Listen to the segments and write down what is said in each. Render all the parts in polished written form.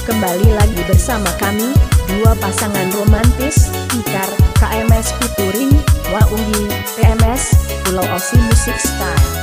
Kembali lagi bersama kami, dua pasangan romantis, Ikar, KMS featuring Waunggi, PMS, Pulau Osi Music Style.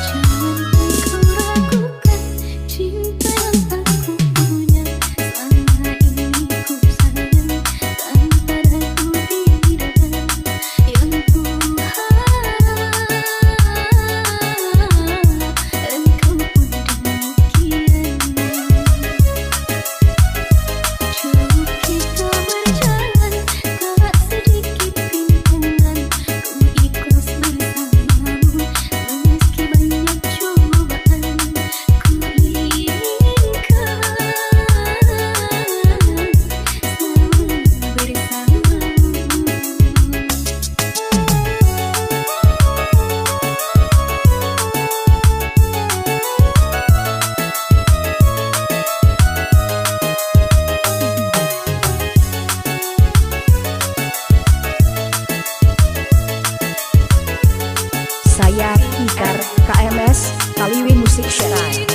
Saya Ikar, KMS, Kaliwi Music Style.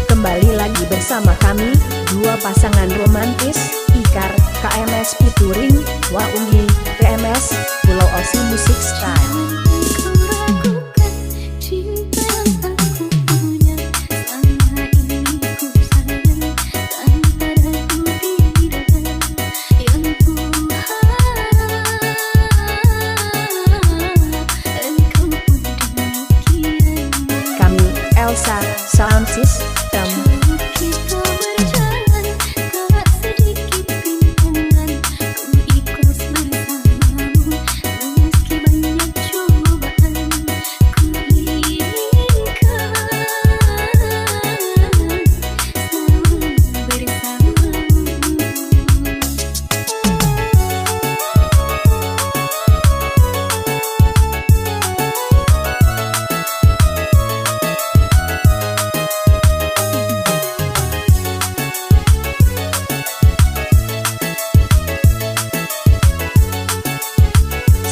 Kembali lagi bersama kami, dua pasangan romantis, Ikar, KMS featuring Waunggi, PMS, Pulau Osi Music Style. Kami Elsa Sound System.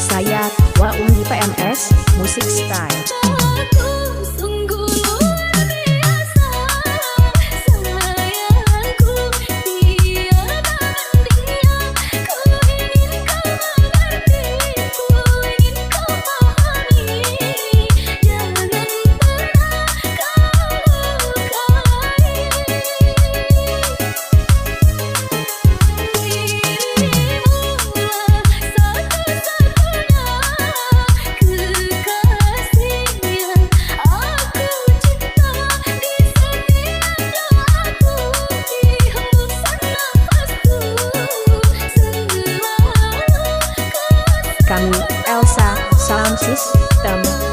Saya Waunggi, PMS Music Style. Kami Elsa Sound System.